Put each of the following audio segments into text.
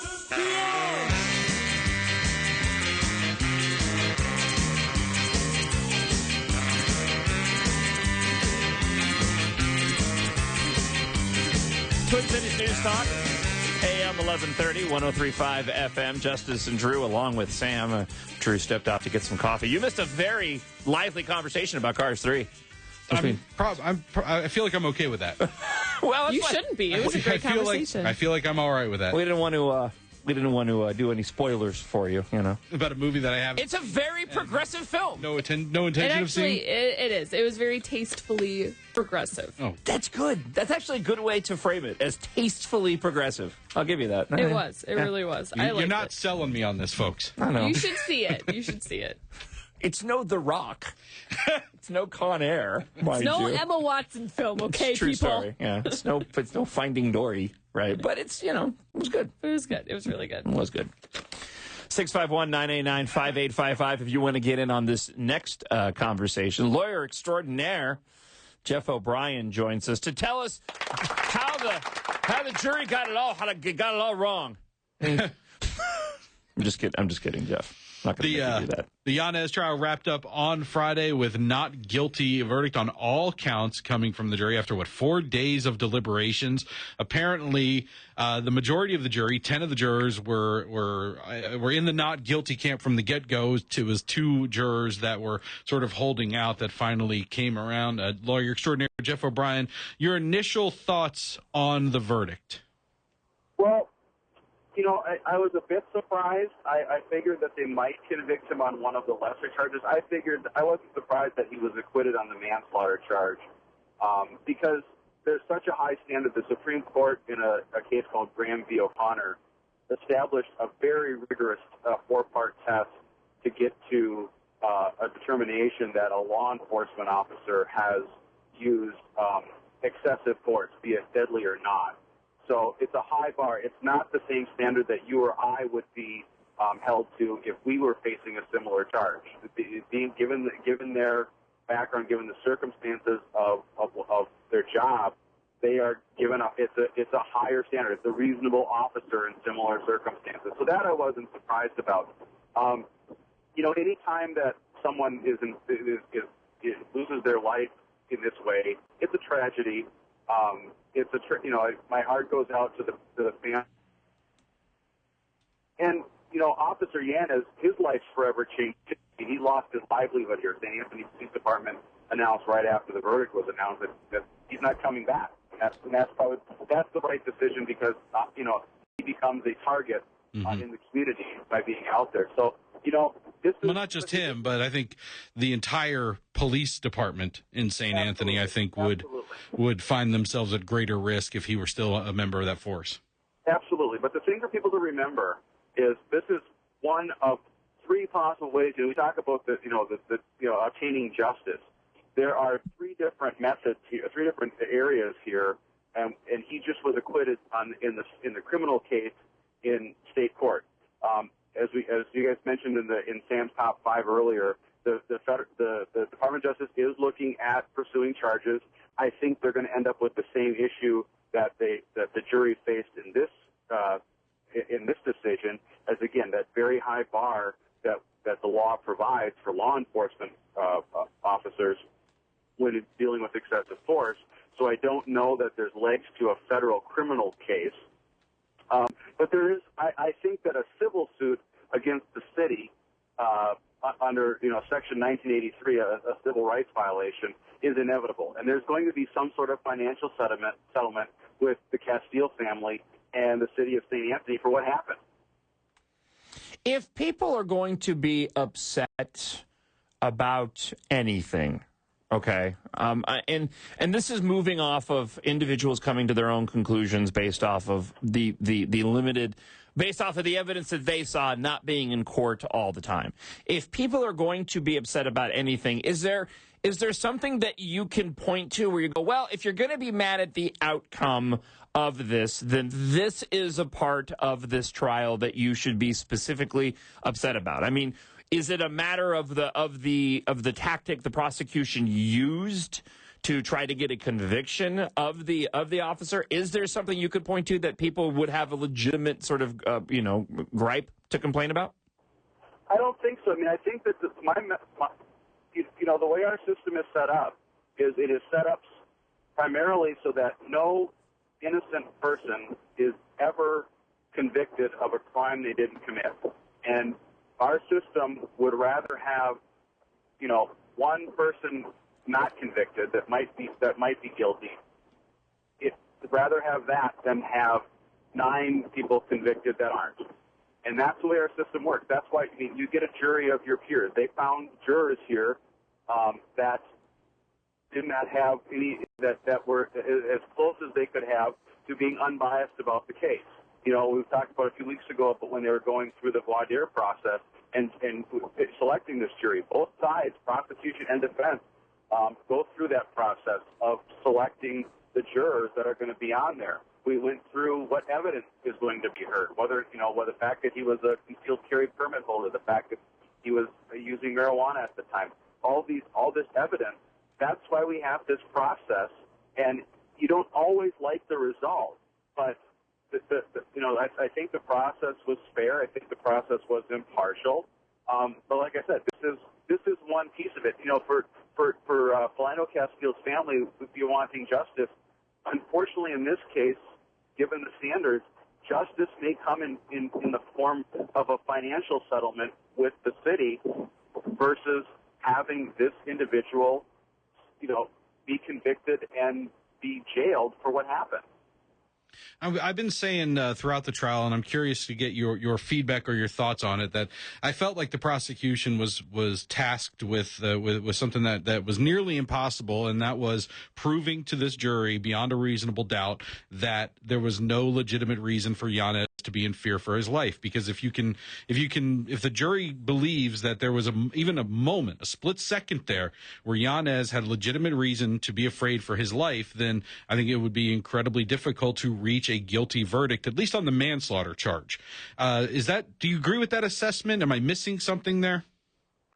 Twin Cities News Talk, AM 1130, 103.5 FM. Justice and Drew, along with Sam. Drew stepped off to get some coffee. You missed a very lively conversation about Cars 3. I feel like I'm okay with that. Well, you shouldn't be. It was a great conversation. I feel like I'm all right with that. We didn't want to do any spoilers for you, about a movie that I haven't. It's a very progressive film. No intention of seeing. It is. It was very tastefully progressive. Oh, that's good. That's actually a good way to frame it, as tastefully progressive. I'll give you that. It was. It really was. You're not selling me on this, folks. I know. You should see it. You should see it. It's no The Rock. It's no Con Air. It's no Emma Watson film, okay, true people? Story. Yeah. It's no Finding Dory, right? But it's, it was good. It was good. It was really good. It was good. 651-989-5855 if you want to get in on this next conversation. Lawyer extraordinaire Jeff O'Brien joins us to tell us how the jury got it all wrong. I'm just kidding, Jeff. Not going to do that. The Yanez trial wrapped up on Friday with not guilty verdict on all counts coming from the jury after 4 days of deliberations. Apparently, the majority of the jury, 10 of the jurors, were in the not guilty camp from the get-go. It was 2 jurors that were sort of holding out that finally came around. Lawyer extraordinaire Jeff O'Brien, your initial thoughts on the verdict? Well, I was a bit surprised. I figured that they might convict him on one of the lesser charges. I wasn't surprised that he was acquitted on the manslaughter charge because there's such a high standard. The Supreme Court, in a case called Graham v. O'Connor, established a very rigorous 4-part test to get to a determination that a law enforcement officer has used excessive force, be it deadly or not. So it's a high bar. It's not the same standard that you or I would be held to if we were facing a similar charge. Being given their background, given the circumstances of their job, they are given it's a higher standard. It's a reasonable officer in similar circumstances. So that I wasn't surprised about. Any time that someone loses their life in this way, it's a tragedy. My heart goes out to the family. And, Officer Yanez, his life's forever changed. He lost his livelihood here. St. Anthony Police Department announced right after the verdict was announced that he's not coming back. That's the right decision because, he becomes a target in the community by being out there. So, not just him, but I think the entire police department in St. Anthony, I think, would find themselves at greater risk if he were still a member of that force. Absolutely. But the thing for people to remember is this is one of 3 possible ways. We talk about obtaining justice. There are 3 different methods here, 3 different areas here, and he just was acquitted in the criminal case in state court. As you guys mentioned in Sam's top 5 earlier, the Department of Justice is looking at pursuing charges. I think they're going to end up with the same issue that the jury faced in this decision, as again that very high bar that the law provides for law enforcement officers when dealing with excessive force. So I don't know that there's legs to a federal criminal case. But there is, I think that a civil suit against the city under Section 1983, a civil rights violation, is inevitable, and there's going to be some sort of financial settlement with the Castile family and the city of St. Anthony for what happened. If people are going to be upset about anything, okay, and this is moving off of individuals coming to their own conclusions based off of the limited, based off of the evidence that they saw not being in court all the time. If people are going to be upset about anything, is there something that you can point to where you go, well, if you're going to be mad at the outcome of this, then this is a part of this trial that you should be specifically upset about? I mean, is it a matter of the tactic the prosecution used to try to get a conviction of the officer? Is there something you could point to that people would have a legitimate sort of gripe to complain about? I don't think so. I mean, I think that the way our system is set up is it is set up primarily so that no innocent person is ever convicted of a crime they didn't commit. And our system would rather have, one person not convicted that might be guilty. It'd rather have that than have 9 people convicted that aren't. And that's the way our system works. That's why you get a jury of your peers. They found jurors here that did not have any that were as close as they could have to being unbiased about the case. We talked about a few weeks ago, but when they were going through the voir dire process and selecting this jury, both sides, prosecution and defense, go through that process of selecting the jurors that are going to be on there. We went through what evidence is going to be heard, whether the fact that he was a concealed carry permit holder, the fact that he was using marijuana at the time, all this evidence. That's why we have this process, and you don't always like the result, but I think the process was fair. I think the process was impartial. But like I said, this is one piece of it. For Philando Castile's family, would be wanting justice. Unfortunately, in this case, given the standards, justice may come in the form of a financial settlement with the city versus having this individual, be convicted and be jailed for what happened. I've been saying throughout the trial, and I'm curious to get your feedback or your thoughts on it, that I felt like the prosecution was tasked with something that was nearly impossible, and that was proving to this jury beyond a reasonable doubt that there was no legitimate reason for Yanez to be in fear for his life. Because if the jury believes that there was even a moment, a split second there where Yanez had legitimate reason to be afraid for his life, then I think it would be incredibly difficult to reach a guilty verdict, at least on the manslaughter charge. Do you agree with that assessment? Am I missing something there?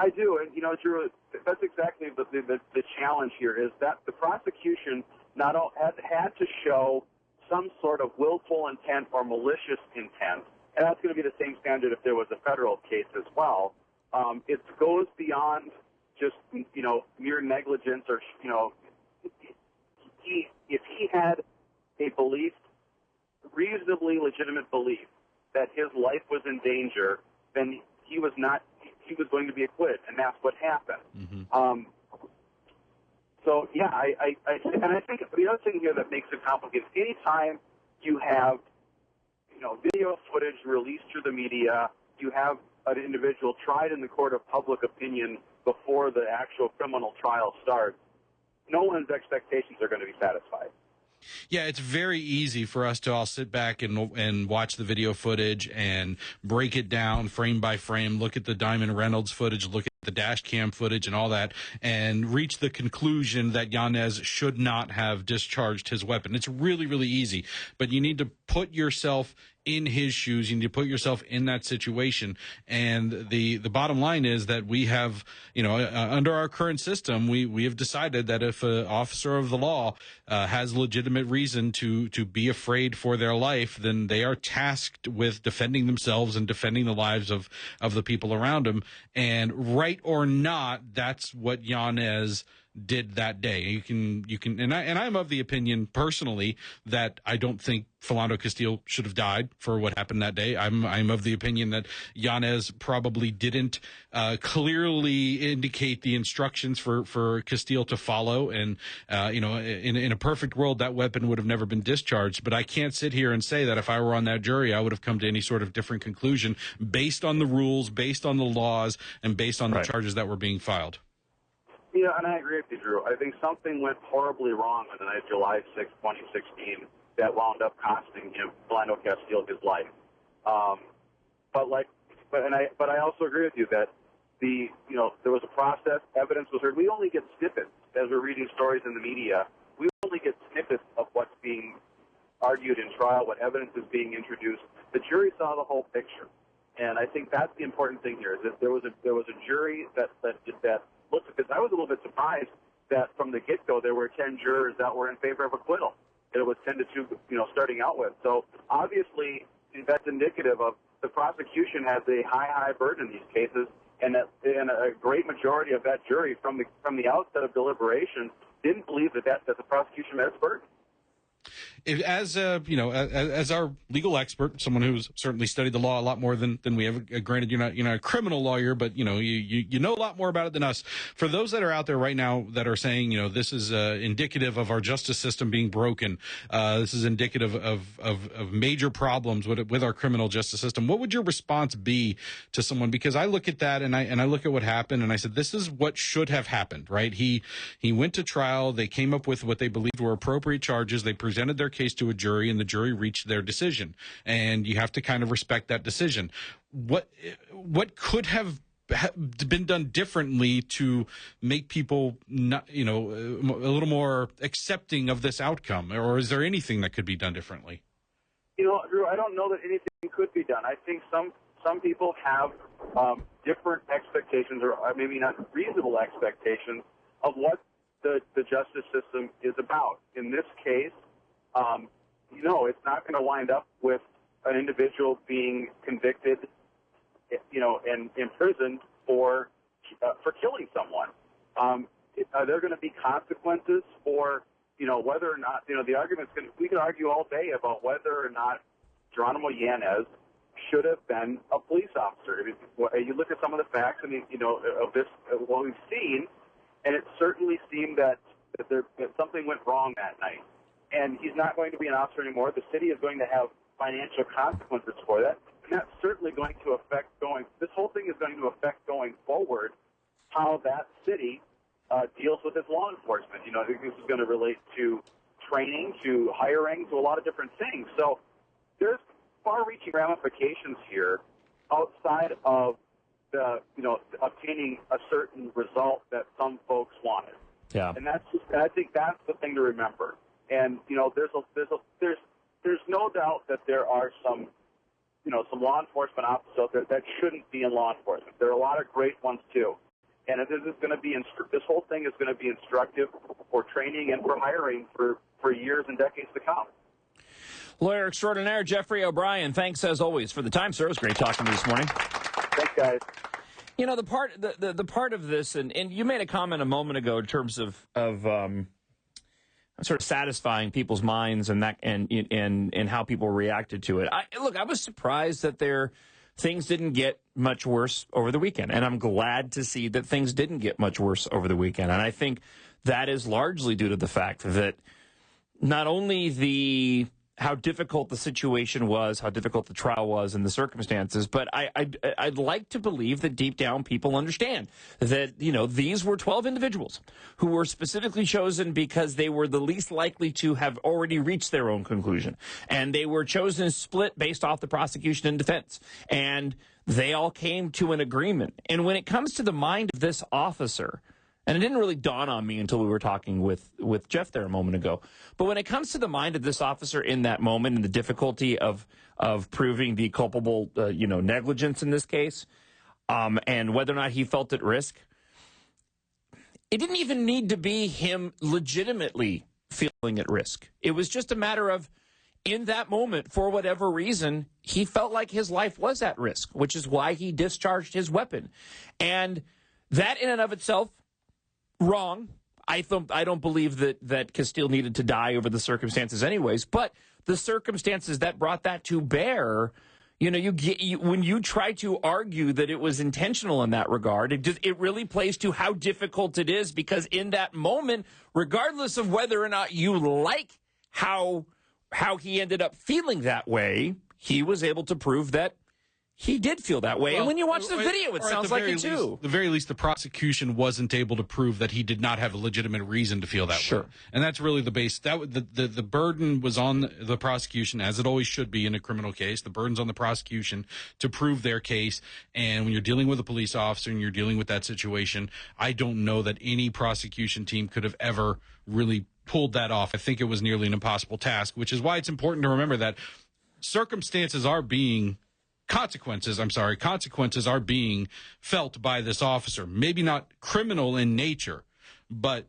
I do, and Drew, that's exactly the challenge here is that the prosecution had to show some sort of willful intent or malicious intent, and that's going to be the same standard if there was a federal case as well. It goes beyond just mere negligence, or if he had a belief, reasonably legitimate belief, that his life was in danger, then he was going to be acquitted, and that's what happened. Mm-hmm. So yeah, I think the other thing here that makes it complicated, anytime you have, video footage released through the media, you have an individual tried in the court of public opinion before the actual criminal trial starts, no one's expectations are going to be satisfied. Yeah, it's very easy for us to all sit back and watch the video footage and break it down frame by frame, look at the Diamond Reynolds footage, look at the dash cam footage and all that, and reach the conclusion that Yanez should not have discharged his weapon. It's really, really easy, but you need to put yourself in his shoes. You need to put yourself in that situation. And the bottom line is that we have, under our current system, we have decided that if an officer of the law has legitimate reason to be afraid for their life, then they are tasked with defending themselves and defending the lives of the people around them. And right or not, that's what Yanez did that day. You can, and I'm of the opinion personally that I don't think Philando Castile should have died for what happened that day. I'm of the opinion that Yanez probably didn't clearly indicate the instructions for Castile to follow, and in a perfect world that weapon would have never been discharged. But I can't sit here and say that if I were on that jury I would have come to any sort of different conclusion based on the rules, based on the laws, and based on the charges that were being filed. Yeah, and I agree with you, Drew. I think something went horribly wrong on the night of July 6, 2016, that wound up costing him, Philando Castile, his life. But I also agree with you that there was a process, evidence was heard. We only get snippets as we're reading stories in the media. We only get snippets of what's being argued in trial, what evidence is being introduced. The jury saw the whole picture, and I think that's the important thing here. Is that there was a jury that looked at this. I was a little bit surprised that from the get-go there were 10 jurors that were in favor of acquittal. It was 10 to 2, starting out with. So obviously that's indicative of the prosecution has a high burden in these cases, and a great majority of that jury from the outset of deliberations didn't believe that the prosecution met its burden. As our legal expert, someone who's certainly studied the law a lot more than we have. Granted, you're not a criminal lawyer, but you know a lot more about it than us. For those that are out there right now that are saying, this is indicative of our justice system being broken, this is indicative of major problems with our criminal justice system. What would your response be to someone? Because I look at that and I look at what happened and I said, this is what should have happened, right? He went to trial. They came up with what they believed were appropriate charges. They presented their case to a jury, and the jury reached their decision. And you have to kind of respect that decision. What could have been done differently to make people not, a little more accepting of this outcome? Or is there anything that could be done differently? Drew, I don't know that anything could be done. I think some people have different expectations, or maybe not reasonable expectations, of what the justice system is about. In this case, it's not going to wind up with an individual being convicted, and imprisoned for killing someone. Are there going to be consequences for, whether or not, the argument's going to, we can argue all day about whether or not Jeronimo Yanez should have been a police officer. I mean, you look at some of the facts, of this, what we've seen, and it certainly seemed that something went wrong that night. And he's not going to be an officer anymore. The city is going to have financial consequences for that. And that's certainly going to affect this whole thing is going to affect going forward how that city deals with its law enforcement. I think this is going to relate to training, to hiring, to a lot of different things. So there's far-reaching ramifications here outside of obtaining a certain result that some folks wanted. Yeah. And I think that's the thing to remember. And there's no doubt that there are some law enforcement officers out there that shouldn't be in law enforcement. There are a lot of great ones too. And this whole thing is going to be instructive for training and for hiring for years and decades to come. Lawyer extraordinaire Jeffrey O'Brien, thanks as always for the time, sir. It was great talking to you this morning. Thanks, guys. The part of this, and you made a comment a moment ago in terms of sort of satisfying people's minds and how people reacted to it. I was surprised that things didn't get much worse over the weekend, and I'm glad to see that things didn't get much worse over the weekend. And I think that is largely due to the fact that not only how difficult the situation was, how difficult the trial was and the circumstances, but I'd like to believe that deep down people understand that, these were 12 individuals who were specifically chosen because they were the least likely to have already reached their own conclusion. And they were chosen split based off the prosecution and defense. And they all came to an agreement. And when it comes to the mind of this officer, and it didn't really dawn on me until we were talking with Jeff there a moment ago. But when it comes to the mind of this officer in that moment and the difficulty of proving the culpable, negligence in this case, and whether or not he felt at risk, it didn't even need to be him legitimately feeling at risk. It was just a matter of, in that moment, for whatever reason, he felt like his life was at risk, which is why he discharged his weapon. And that in and of itself, wrong. I don't believe that Castile needed to die over the circumstances anyways, but the circumstances that brought that to bear, when you try to argue that it was intentional in that regard, it really plays to how difficult it is, because in that moment, regardless of whether or not you like how he ended up feeling that way, he was able to prove that he did feel that way. And when you watch the video, it sounds like it too. At the very least, the prosecution wasn't able to prove that he did not have a legitimate reason to feel that way. And that's really the base. The burden was on the prosecution, as it always should be in a criminal case. The burden's on the prosecution to prove their case. And when you're dealing with a police officer and you're dealing with that situation, I don't know that any prosecution team could have ever really pulled that off. I think it was nearly an impossible task, which is why it's important to remember that consequences are being felt by this officer. Maybe not criminal in nature, but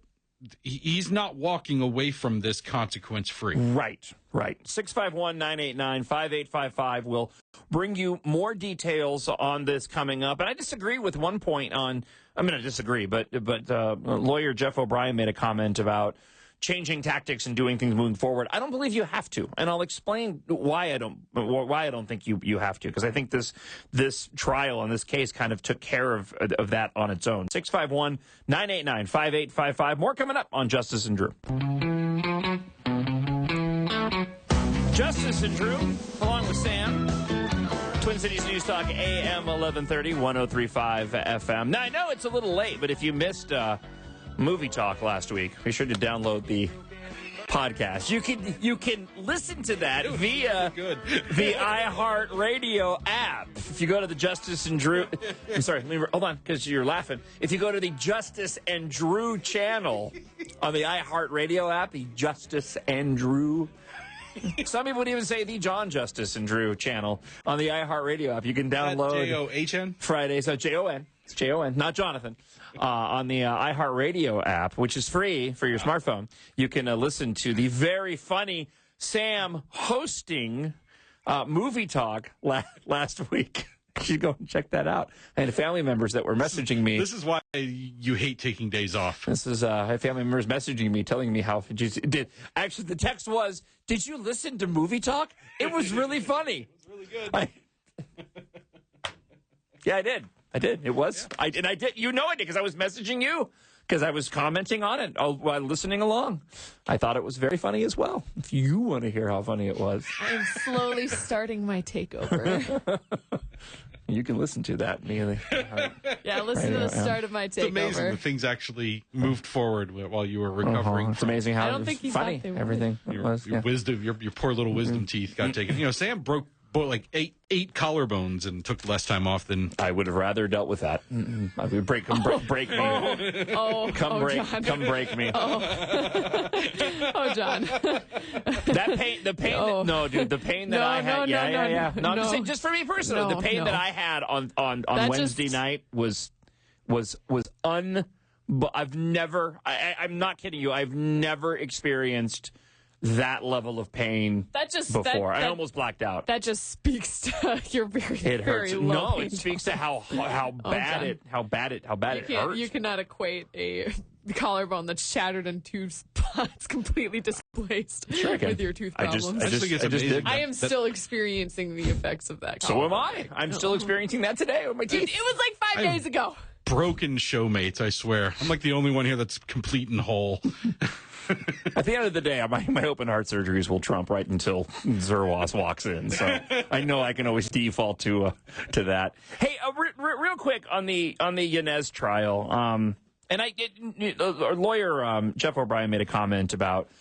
he's not walking away from this consequence free. Right. 651-989-5855 will bring you more details on this coming up. And I disagree with one point I disagree, but lawyer Jeff O'Brien made a comment about changing tactics and doing things moving forward. I don't believe you have to, and I'll explain why I don't think you have to, because I think this trial on this case kind of took care of that on its own. 651-989-5855. More coming up on Justice and Drew. Justice and Drew, along with Sam. Twin Cities News Talk, AM 1130, 103.5 FM. Now, I know it's a little late, but if you missed Movie Talk last week, be sure to download the podcast. You can listen to that via the iHeartRadio app. If you go to the Justice and Drew, I'm sorry, hold on, because you're laughing. If you go to the Justice and Drew channel on the iHeartRadio app, the Justice and Drew. Some people would even say the John Justice and Drew channel on the iHeartRadio app. You can download John Fridays. Jon. It's Jon, not Jonathan. On the iHeartRadio app, which is free for your smartphone, you can listen to the very funny Sam hosting Movie Talk last week. You should go and check that out. And family members that were messaging me. This is why you hate taking days off. This is family members messaging me, telling me how did. Actually, the text was, "Did you listen to Movie Talk? It was really funny." It's really good. Yeah, I did. It was. Yeah. I did. You know I did, because I was messaging you, because I was commenting on it while listening along. I thought it was very funny as well. If you want to hear how funny it was. I am slowly starting my takeover. You can listen to that immediately. Yeah, listen to the start of my takeover. It's amazing that things actually moved forward while you were recovering. It's amazing how I don't think funny everything was. Your wisdom, your poor little wisdom teeth got taken. Sam broke like eight collarbones and took less time off than I would have rather dealt with that. I would break me. John. Come break me. Oh, John. The pain. No, dude, the pain that I had. Yeah. No, I'm just saying, just for me personally, the pain that I had on Wednesday night was I've never. I'm not kidding you. I've never experienced that level of pain before. I almost blacked out. That just speaks to your very, it hurts. very low it speaks to how bad it hurts. You cannot equate a collarbone that's shattered in two spots, completely displaced, with your tooth problems. I am still experiencing the effects of that. So am I. I'm still experiencing that today with my teeth. It was like 5 days ago. Broken showmates, I swear. I'm like the only one here that's complete and whole. At the end of the day, my open heart surgeries will trump right until Zerwas walks in. So I know I can always default to that. Hey, real quick on the Yanez trial, and our lawyer Jeff O'Brien made a comment about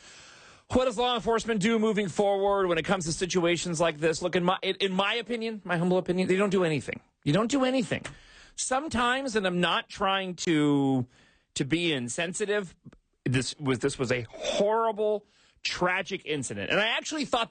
what does law enforcement do moving forward when it comes to situations like this. Look, in my opinion, my humble opinion, they don't do anything. You don't do anything. Sometimes, and I'm not trying to be insensitive. This was a horrible, tragic incident. And I actually thought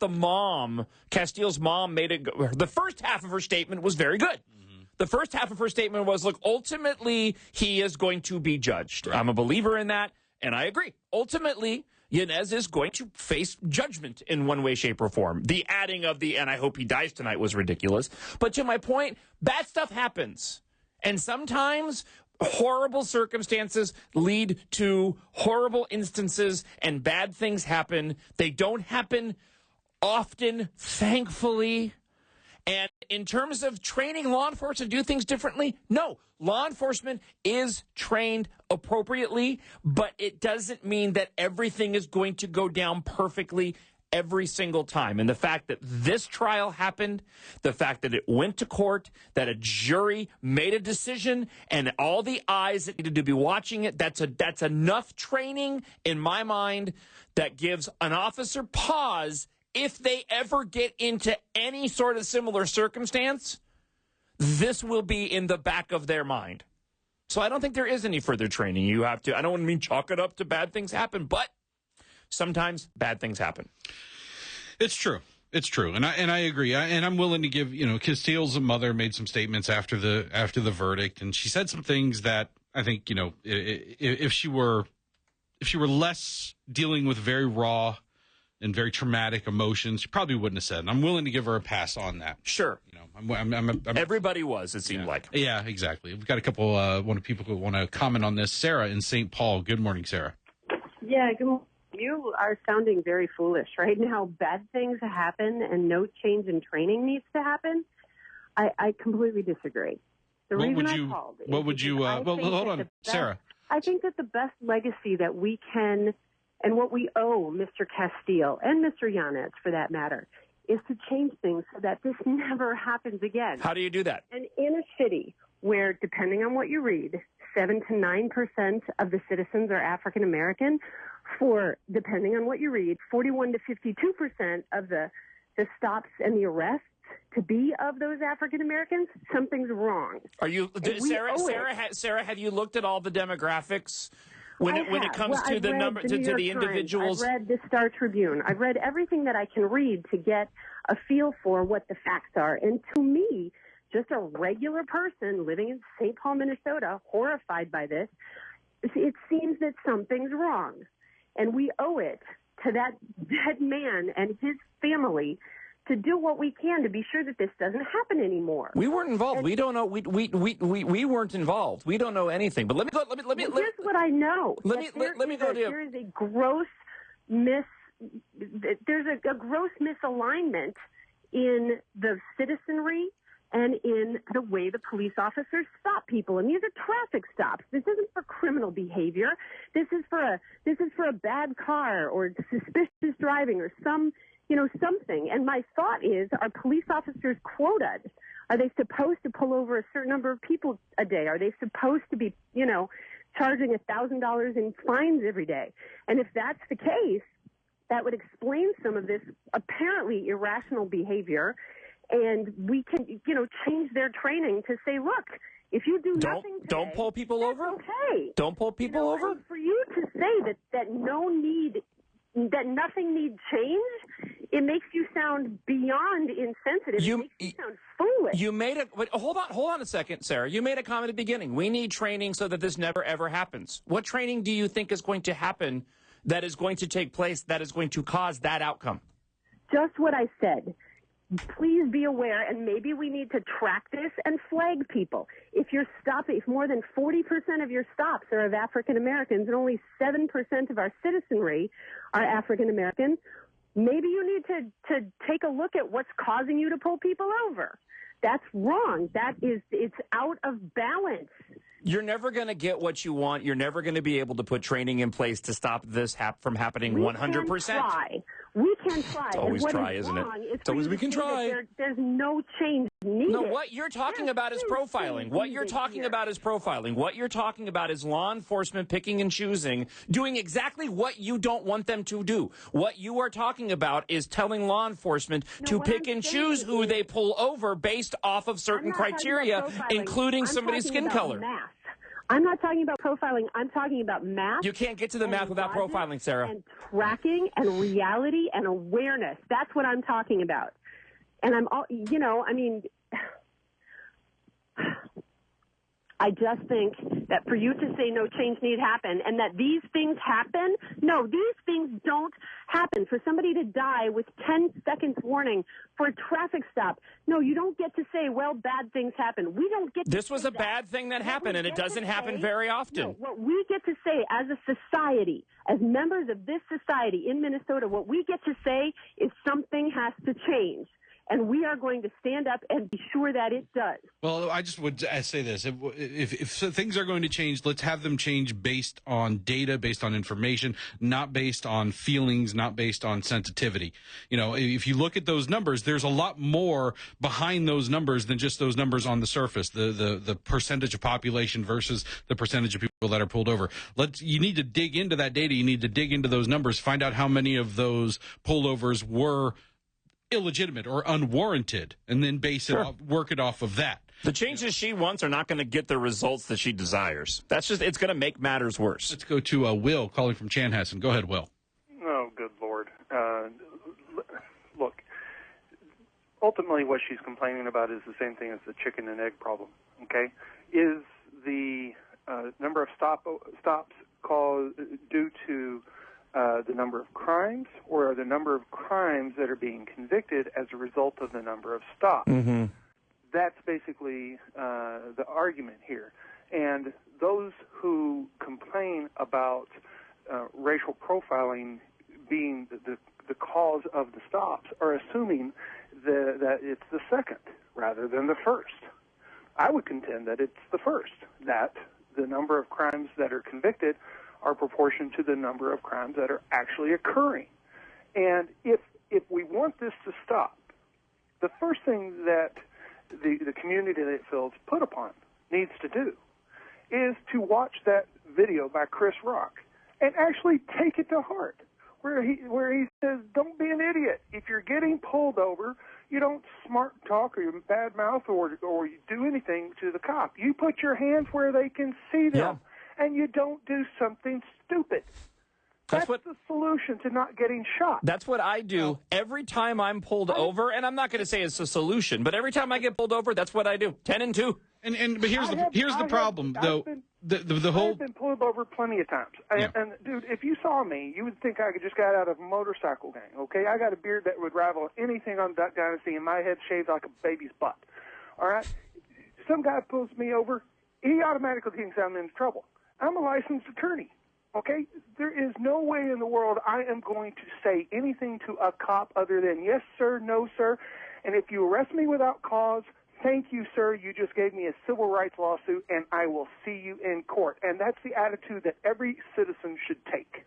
Castile's mom, the first half of her statement was very good. Mm-hmm. The first half of her statement was, look, ultimately, he is going to be judged. Right. I'm a believer in that, and I agree. Ultimately, Yanez is going to face judgment in one way, shape, or form. The adding of and I hope he dies tonight was ridiculous. But to my point, bad stuff happens. And sometimes horrible circumstances lead to horrible instances, and bad things happen. They don't happen often, thankfully. And in terms of training law enforcement to do things differently, no. Law enforcement is trained appropriately, but it doesn't mean that everything is going to go down perfectly every single time. And the fact that this trial happened, the fact that it went to court, that a jury made a decision, and all the eyes that needed to be watching it, that's enough training in my mind that gives an officer pause if they ever get into any sort of similar circumstance. This will be in the back of their mind. So I don't think there is any further training. You have to, I don't want to mean chalk it up to bad things happen, but sometimes bad things happen. It's true. It's true. And I agree. And I'm willing to give, Castile's mother made some statements after the verdict, and she said some things that I think, if she were if she were less dealing with very raw and very traumatic emotions, she probably wouldn't have said. And I'm willing to give her a pass on that. Sure. I'm everybody was, it seemed like. Yeah, exactly. We've got a couple people who want to comment on this. Sarah in St. Paul. Good morning, Sarah. Yeah, good morning. You are sounding very foolish right now. Bad things happen and no change in training needs to happen. I completely disagree. The reason I called. What would you? Well, hold on, Sarah. I think that the best legacy that we can, and what we owe Mr. Castile and Mr. Yanez, for that matter, is to change things so that this never happens again. How do you do that? And in a city where, depending on what you read, 7 to 9% of the citizens are African American, for, depending on what you read, 41 to 52% of the stops and the arrests to be of those African Americans, something's wrong. Are you, Sarah? Have you looked at all the demographics when it comes to the number to the individuals? I've read the Star Tribune. I've read everything that I can read to get a feel for what the facts are. And to me, just a regular person living in St. Paul, Minnesota, horrified by this, it seems that something's wrong, and we owe it to that dead man and his family to do what we can to be sure that this doesn't happen anymore. We weren't involved. We don't know. We weren't involved. We don't know anything. But let me go. Here's what I know. Let me go to. There is a gross There's a gross misalignment in the citizenry and in the way the police officers stop people. And these are traffic stops. This isn't for criminal behavior. This is for a bad car or suspicious driving or something. And my thought is, are police officers quoted? Are they supposed to pull over a certain number of people a day? Are they supposed to be, charging $1,000 in fines every day? And if that's the case, that would explain some of this apparently irrational behavior. And we can, change their training to say, look, if you do nothing today, don't pull people over. Okay. Don't pull people over. For you to say that nothing need change, it makes you sound beyond insensitive. It makes you sound foolish. You made a hold on a second, Sarah. You made a comment at the beginning. We need training so that this never ever happens. What training do you think is going to happen, that is going to take place, that is going to cause that outcome? Just what I said. Please be aware, and maybe we need to track this and flag people. If more than 40% of your stops are of African Americans and only 7% of our citizenry are African American, maybe you need to take a look at what's causing you to pull people over. That's wrong. It's out of balance. You're never going to get what you want. You're never going to be able to put training in place to stop this from happening 100%. We can try. It's always try, isn't it? It's always we can try. There's no change needed. No, what you're talking about is profiling. What you're talking about is profiling. What you're talking about is law enforcement picking and choosing, doing exactly what you don't want them to do. What you are talking about is telling law enforcement to pick and choose who they pull over based off of certain criteria, including somebody's skin color. Math. I'm not talking about profiling. I'm talking about math. You can't get to the math without profiling, Sarah. And tracking and reality and awareness. That's what I'm talking about. And I just think that for you to say no change need happen and that these things happen, no, these things don't happen. For somebody to die with 10 seconds warning for a traffic stop, no, you don't get to say, well, bad things happen. We don't get to This was a bad thing that happened, and it doesn't happen very often. No, what we get to say as a society, as members of this society in Minnesota, what we get to say is something has to change. And we are going to stand up and be sure that it does. Well, I just would say this. If things are going to change, let's have them change based on data, based on information, not based on feelings, not based on sensitivity. If you look at those numbers, there's a lot more behind those numbers than just those numbers on the surface, the percentage of population versus the percentage of people that are pulled over. You need to dig into that data. You need to dig into those numbers, find out how many of those pullovers were illegitimate or unwarranted, and then work it off of that. The changes she wants are not going to get the results that she desires. It's going to make matters worse. Let's go to Will calling from Chanhassen. Go ahead, Will. Oh, good Lord. Look, ultimately what she's complaining about is the same thing as the chicken and egg problem, okay? Is the number of stops due to the number of crimes or the number of crimes that are being convicted as a result of the number of stops. Mm-hmm. That's basically the argument here. And those who complain about racial profiling being the cause of the stops are assuming that it's the second rather than the first. I would contend that it's the first, that the number of crimes that are convicted are proportional to the number of crimes that are actually occurring. And if we want this to stop, the first thing that the community that it feels put upon needs to do is to watch that video by Chris Rock and actually take it to heart, where he says, don't be an idiot. If you're getting pulled over, you don't smart talk or you bad mouth or you do anything to the cop. You put your hands where they can see them, and you don't do something stupid. That's the solution to not getting shot. That's what I do every time I'm pulled over, and I'm not going to say it's a solution, but every time I get pulled over, that's what I do. 10 and 2. But here's the problem, though. The whole I've been pulled over plenty of times. And dude, if you saw me, you would think I just got out of a motorcycle gang. Okay, I got a beard that would rival anything on Duck Dynasty, and my head shaved like a baby's butt. All right, some guy pulls me over, he automatically thinks I'm in trouble. I'm a licensed attorney. Okay, there is no way in the world I am going to say anything to a cop other than yes, sir, no, sir. And if you arrest me without cause, thank you, sir. You just gave me a civil rights lawsuit, and I will see you in court. And that's the attitude that every citizen should take.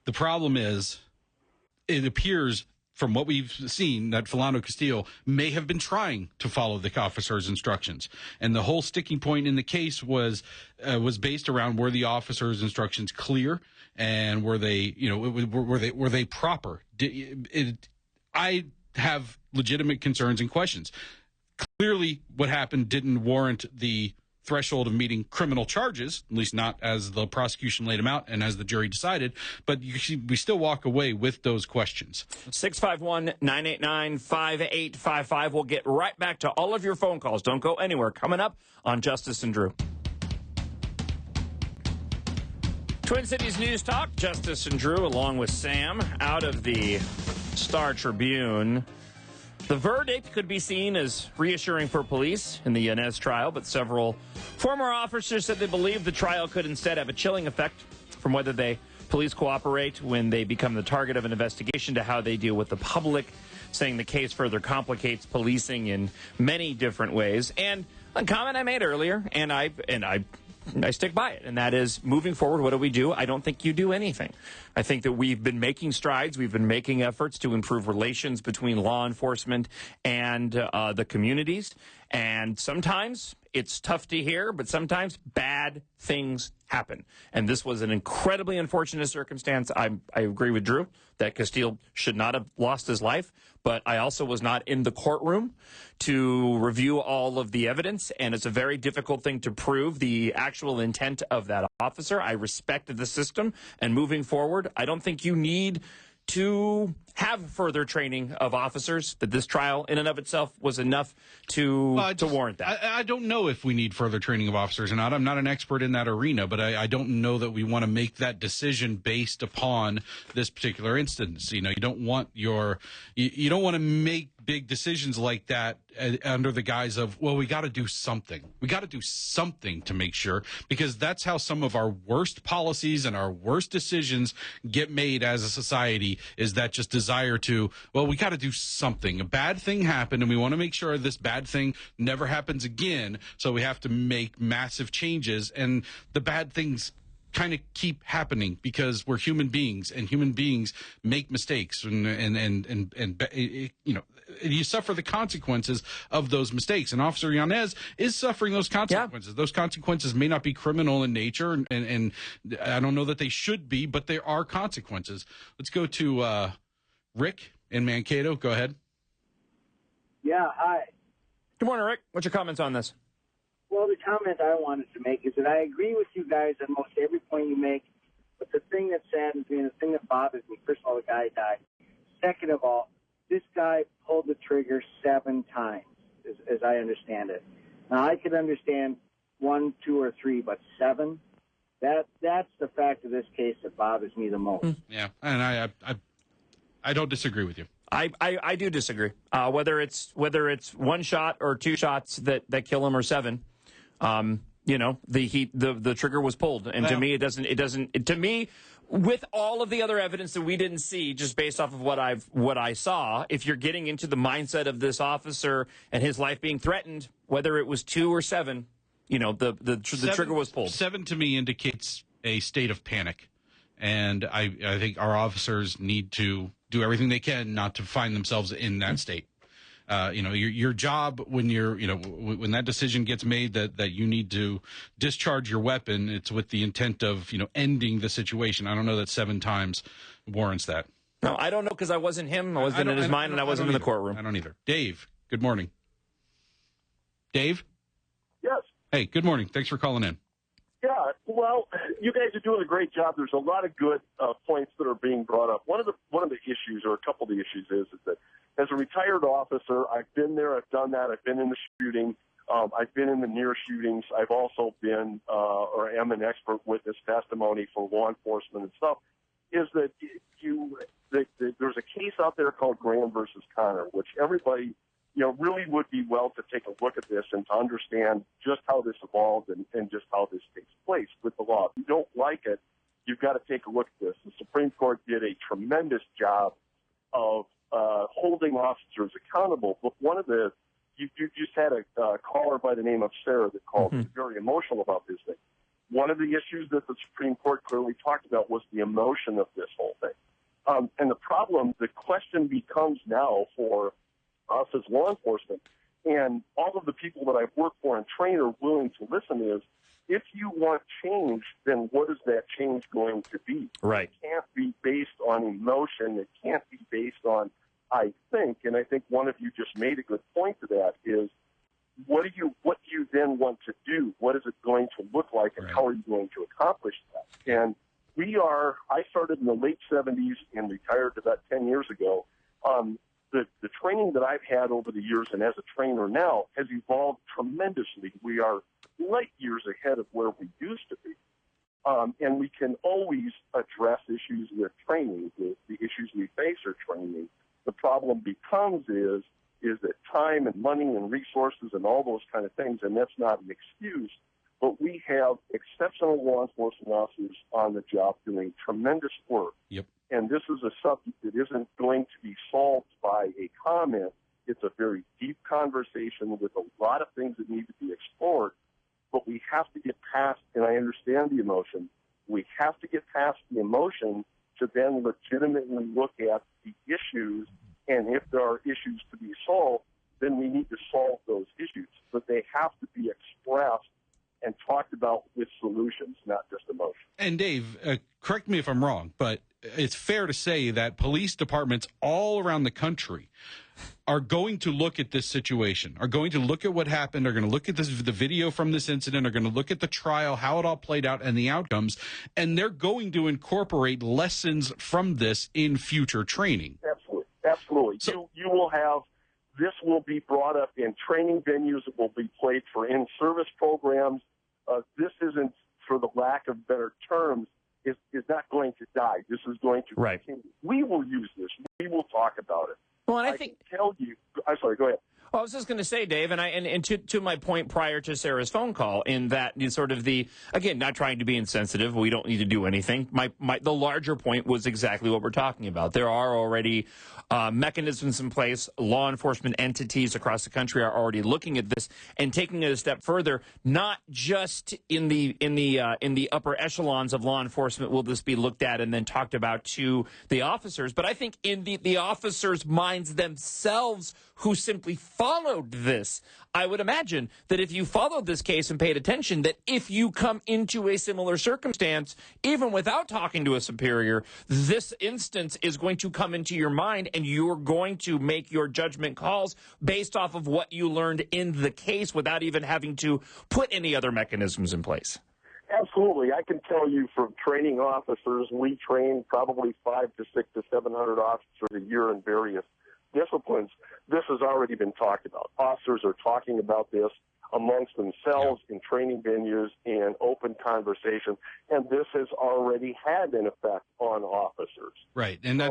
The problem is, it appears from what we've seen that Philando Castile may have been trying to follow the officer's instructions. And the whole sticking point in the case was based around, were the officer's instructions clear, and were they proper? I have legitimate concerns and questions. Clearly, what happened didn't warrant the threshold of meeting criminal charges, at least not as the prosecution laid them out and as the jury decided, but we still walk away with those questions. 651-989-5855. We'll get right back to all of your phone calls. Don't go anywhere. Coming up on Justice and Drew. Twin Cities News Talk, Justice and Drew, along with Sam, out of the Star Tribune. The verdict could be seen as reassuring for police in the Yanez trial, but several former officers said they believe the trial could instead have a chilling effect from whether police cooperate when they become the target of an investigation to how they deal with the public, saying the case further complicates policing in many different ways. And a comment I made earlier, and I stick by it, and that is, moving forward, what do? I don't think you do anything. I think that we've been making strides. We've been making efforts to improve relations between law enforcement and the communities. And sometimes it's tough to hear, but sometimes bad things happen. And this was an incredibly unfortunate circumstance. I agree with Drew that Castile should not have lost his life, but I also was not in the courtroom to review all of the evidence, and it's a very difficult thing to prove the actual intent of that officer. I respect the system, and moving forward, I don't think you need to have further training of officers, that this trial in and of itself was enough to warrant that. I don't know if we need further training of officers or not. I'm not an expert in that arena, but I don't know that we want to make that decision based upon this particular instance. You know, you don't want to make big decisions like that under the guise of, well, we got to do something. We got to do something to make sure, because that's how some of our worst policies and our worst decisions get made as a society, is that just desire to, well, we got to do something. A bad thing happened, and we want to make sure this bad thing never happens again, so we have to make massive changes, and the bad things kind of keep happening because we're human beings, and human beings make mistakes, and you know, you suffer the consequences of those mistakes. And Officer Yanez is suffering those consequences. Yeah. Those consequences may not be criminal in nature, and I don't know that they should be, but there are consequences. Let's go to Rick in Mankato. Go ahead. Yeah, hi. Good morning, Rick. What's your comments on this? Well, the comment I wanted to make is that I agree with you guys on most every point you make, but the thing that saddens me and the thing that bothers me, first of all, the guy died. Second of all, this guy pulled the trigger 7 times, as I understand it. Now, I could understand 1, 2, or 3, but 7? That's the fact of this case that bothers me the most. Yeah, and I don't disagree with you. I do disagree. Whether it's one shot or two shots that kill him or seven, the trigger was pulled, and to me to me, with all of the other evidence that we didn't see, just based off of what I saw, if you're getting into the mindset of this officer and his life being threatened, whether it was 2 or 7, the trigger was pulled. 7 to me indicates a state of panic, and I think our officers need to do everything they can not to find themselves in that state. Your job when when that decision gets made that you need to discharge your weapon, it's with the intent of, ending the situation. I don't know that 7 times warrants that. No, I don't know, because I wasn't him. I wasn't in his mind, and I wasn't in the courtroom. I don't either. Dave, good morning. Dave? Yes. Hey, good morning. Thanks for calling in. Yeah, well, you guys are doing a great job. There's a lot of good points that are being brought up. One of the issues, or a couple of the issues, is that as a retired officer, I've been there, I've done that, I've been in the shooting, I've been in the near shootings, I've also been or am an expert witness testimony for law enforcement and stuff. Is that there's a case out there called Graham versus Connor, which everybody really would be well to take a look at this and to understand just how this evolved and just how this takes place with the law. If you don't like it, you've got to take a look at this. The Supreme Court did a tremendous job of holding officers accountable. But you just had a caller by the name of Sarah that called very emotional about this thing. One of the issues that the Supreme Court clearly talked about was the emotion of this whole thing. And the question becomes now for us as law enforcement, and all of the people that I've worked for and trained are willing to listen, is if you want change, then what is that change going to be? Right. It can't be based on emotion. It can't be based on, I think, and I think one of you just made a good point to that, is what do you then want to do? What is it going to look like, and how are you going to accomplish that? And I started in the late 70s and retired about 10 years ago. The training that I've had over the years and as a trainer now has evolved tremendously. We are light years ahead of where we used to be. And we can always address issues with training. The issues we face are training. The problem becomes is that time and money and resources and all those kind of things, and that's not an excuse, but we have exceptional law enforcement officers on the job doing tremendous work. Yep. And this is a subject that isn't going to be solved by a comment. It's a very deep conversation with a lot of things that need to be explored. But we have to get past, and I understand the emotion, we have to get past the emotion to then legitimately look at the issues. And if there are issues to be solved, then we need to solve those issues. But they have to be expressed and talked about with solutions, not just emotion. And Dave, correct me if I'm wrong, but it's fair to say that police departments all around the country are going to look at this situation, are going to look at what happened, are going to look at the video from this incident, are going to look at the trial, how it all played out, and the outcomes, and they're going to incorporate lessons from this in future training. Absolutely. So, you will have, this will be brought up in training venues. It will be played for in-service programs. This isn't, for the lack of better terms, is not going to die. This is going to continue. We will use this. We will talk about it. Well, and I can tell you. I'm sorry. Go ahead. Well, I was just going to say, Dave, and to my point prior to Sarah's phone call, in that sort of again, not trying to be insensitive, we don't need to do anything. The larger point was exactly what we're talking about. There are already mechanisms in place. Law enforcement entities across the country are already looking at this and taking it a step further. Not just in the upper echelons of law enforcement will this be looked at and then talked about to the officers, but I think in the officers' minds themselves who simply followed this. I would imagine that if you followed this case and paid attention, that if you come into a similar circumstance, even without talking to a superior, this instance is going to come into your mind and you're going to make your judgment calls based off of what you learned in the case without even having to put any other mechanisms in place. Absolutely. I can tell you from training officers, we train probably 500 to 600 to 700 officers a year in various disciplines. This has already been talked about. Officers are talking about this. amongst themselves in training venues and open conversation. And this has already had an effect on officers. Right. And I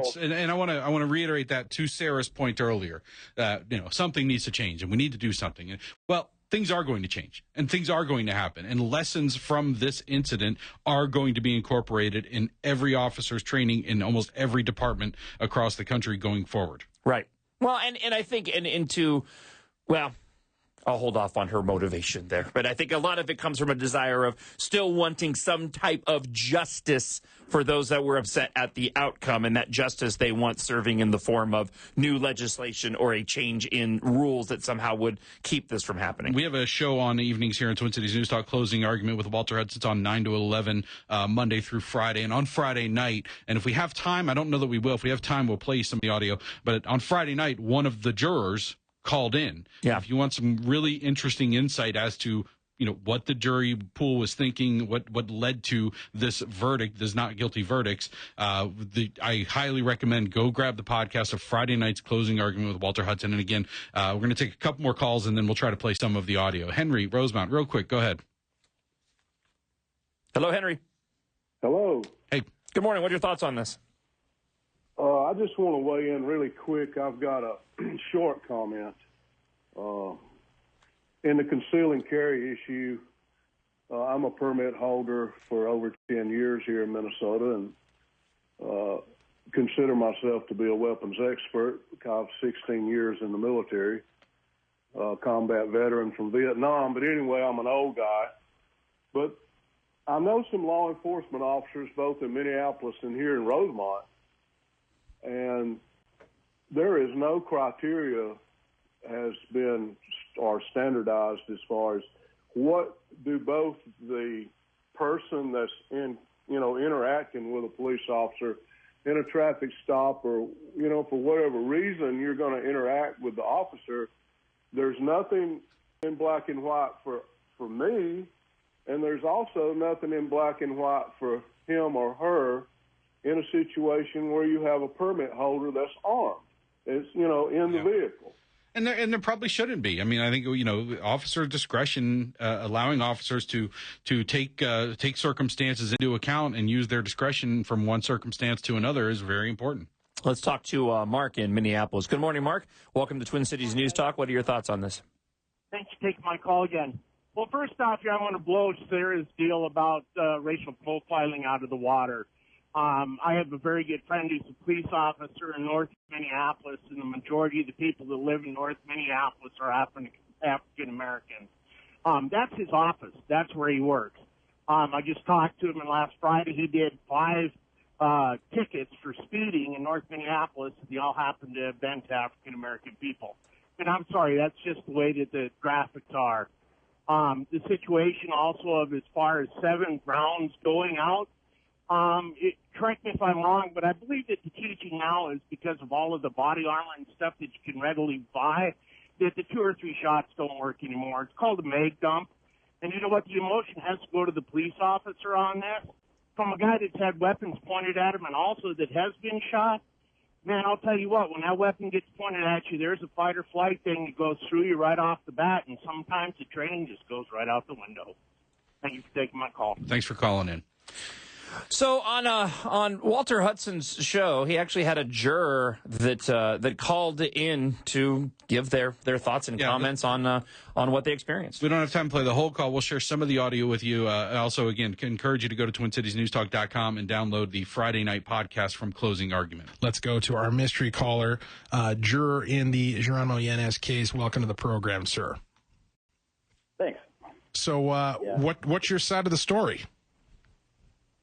want to reiterate that to Sarah's point earlier, that, something needs to change and we need to do something. Well, things are going to change and things are going to happen, and lessons from this incident are going to be incorporated in every officer's training in almost every department across the country going forward. Right. Well, and I think I'll hold off on her motivation there, but I think a lot of it comes from a desire of still wanting some type of justice for those that were upset at the outcome, and that justice they want serving in the form of new legislation or a change in rules that somehow would keep this from happening. We have a show on the evenings here in Twin Cities News Talk, Closing Argument with Walter Hudson. It's on 9 to 11 Monday through Friday, and on Friday night, and if we have time, I don't know that we will. If we have time, we'll play some of the audio, but on Friday night, one of the jurors called in. Yeah. If you want some really interesting insight as to what the jury pool was thinking, what led to this verdict, this not guilty verdicts, I highly recommend go grab the podcast of Friday night's Closing Argument with Walter Hudson. And again, we're going to take a couple more calls and then we'll try to play some of the audio. Henry, Rosemount, real quick, go ahead. Hello, Henry. Hello. Hey. Good morning. What are your thoughts on this? I just want to weigh in really quick. I've got a short comment. In the conceal and carry issue, I'm a permit holder for over 10 years here in Minnesota and consider myself to be a weapons expert. I have 16 years in the military, combat veteran from Vietnam. But anyway, I'm an old guy. But I know some law enforcement officers both in Minneapolis and here in Rosemont, and there is no criteria has been or standardized as far as what do both the person that's interacting with a police officer in a traffic stop or, for whatever reason you're going to interact with the officer. There's nothing in black and white for me, and there's also nothing in black and white for him or her in a situation where you have a permit holder that's armed. It's, in the vehicle. And there probably shouldn't be. I mean, I think, officer discretion, allowing officers to take circumstances into account and use their discretion from one circumstance to another is very important. Let's talk to Mark in Minneapolis. Good morning, Mark. Welcome to Twin Cities News Talk. What are your thoughts on this? Thanks for taking my call again. Well, first off, I want to blow Sarah's deal about racial profiling out of the water. I have a very good friend who's a police officer in North Minneapolis, and the majority of the people that live in North Minneapolis are African Americans. That's his office. That's where he works. I just talked to him, and last Friday he did 5 tickets for speeding in North Minneapolis. They all happened to have been to African American people. And I'm sorry, that's just the way that the graphics are. The situation also of as far as 7 rounds going out, correct me if I'm wrong, but I believe that the teaching now is because of all of the body armor and stuff that you can readily buy, that the 2 or 3 shots don't work anymore. It's called a mag dump. And you know what? The emotion has to go to the police officer on this. From a guy that's had weapons pointed at him and also that has been shot, man, I'll tell you what, when that weapon gets pointed at you, there's a fight or flight thing that goes through you right off the bat, and sometimes the training just goes right out the window. Thank you for taking my call. Thanks for calling in. So on Walter Hudson's show, he actually had a juror that called in to give their thoughts and comments on what they experienced. We don't have time to play the whole call. We'll share some of the audio with you. Also, again, can encourage you to go to TwinCitiesNewsTalk.com and download the Friday night podcast from Closing Argument. Let's go to our mystery caller, juror in the Jeronimo Yanez case. Welcome to the program, sir. Thanks. So, what's your side of the story?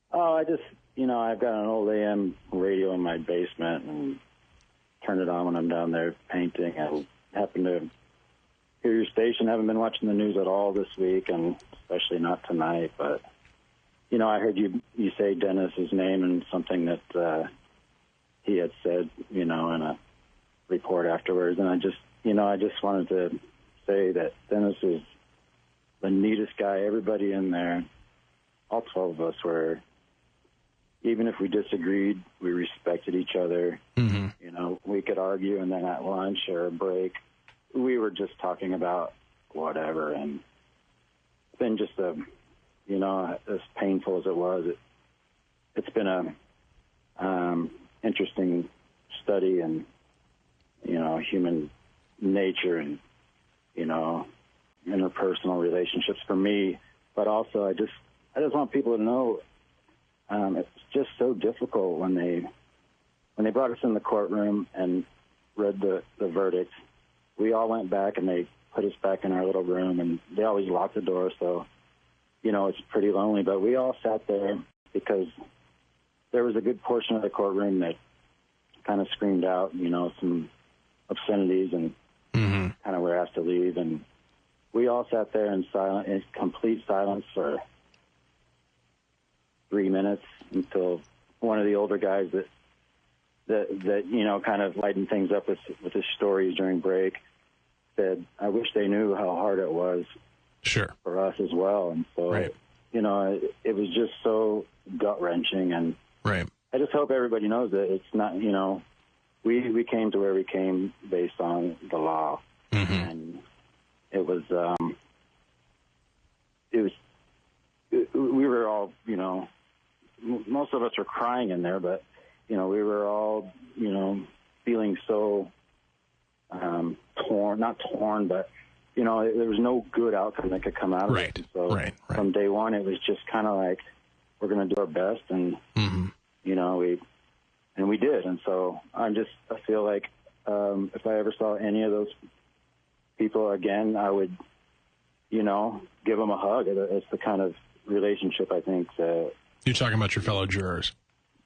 Oh, I just, I've got an old AM radio in my basement and turn it on when I'm down there painting. I happen to hear your station. I haven't been watching the news at all this week, and especially not tonight. But, I heard you say Dennis's name and something that he had said, in a report afterwards. And I just wanted to say that Dennis is the neatest guy. Everybody in there, all 12 of us were. Even if we disagreed, we respected each other. Mm-hmm. We could argue, and then at lunch or a break, we were just talking about whatever. And it's been just as painful as it was, it's been a interesting study in, human nature and, interpersonal relationships for me. But also I just want people to know it's just so difficult when they brought us in the courtroom and read the verdict. We all went back and they put us back in our little room, and they always locked the door, so it's pretty lonely. But we all sat there because there was a good portion of the courtroom that kind of screamed out, some obscenities, and kind of were asked to leave. And we all sat there in complete silence for 3 minutes until one of the older guys that kind of lightened things up with his stories during break said, I wish they knew how hard it was for us as well. And so, it was just so gut-wrenching. And I just hope everybody knows that it's not, we came to where we came based on the law. And it was, we were all, most of us were crying in there, but, we were all, feeling so not torn, but, there was no good outcome that could come out of it. So from day one, it was just kind of like, we're going to do our best. And, we did. And so I feel like if I ever saw any of those people again, I would, give them a hug. It's the kind of relationship I think that... You're talking about your fellow jurors.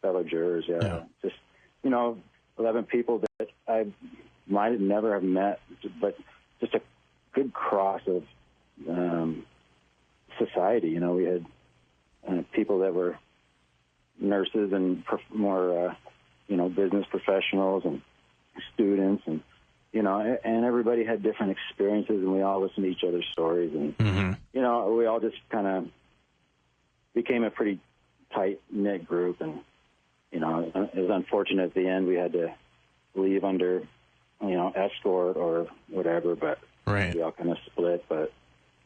Fellow jurors, yeah. Just, 11 people that I might never have met, but just a good cross of society. We had people that were nurses and more, business professionals and students, and, and everybody had different experiences, and we all listened to each other's stories. And, we all just kind of became a pretty tight-knit group. And, it was unfortunate at the end we had to leave under, escort or whatever, but we all kind of split. But,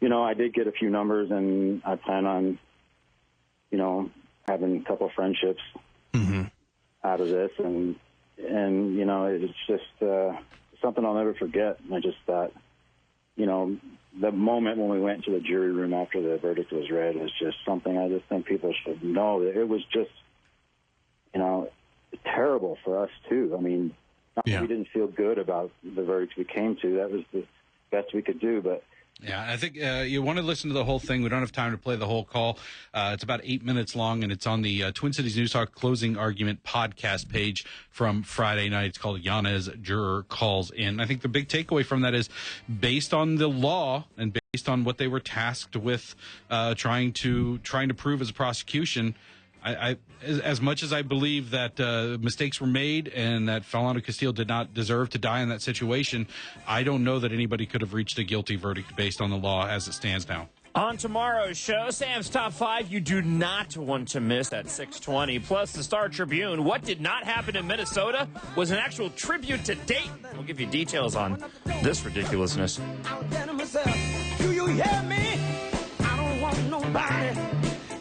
I did get a few numbers, and I plan on, having a couple of friendships out of this. And it's just something I'll never forget. And I just thought, the moment when we went to the jury room after the verdict was read was just something I just think people should know. It was just, terrible for us, too. I mean, not that we didn't feel good about the verdict we came to. That was the best we could do, but... Yeah, I think you want to listen to the whole thing. We don't have time to play the whole call. It's about 8 minutes long, and it's on the Twin Cities News Talk Closing Argument podcast page from Friday night. It's called Yanez Juror Calls In. I think the big takeaway from that is, based on the law and based on what they were tasked with trying to prove as a prosecution, I as much as I believe that mistakes were made and that Philando Castile did not deserve to die in that situation, I don't know that anybody could have reached a guilty verdict based on the law as it stands now. On tomorrow's show, Sam's Top 5 you do not want to miss at 6:20. Plus, the Star Tribune, what did not happen in Minnesota was an actual tribute to Dayton. We'll give you details on this ridiculousness. Do you hear me? I don't want nobody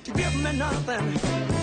to give me nothing.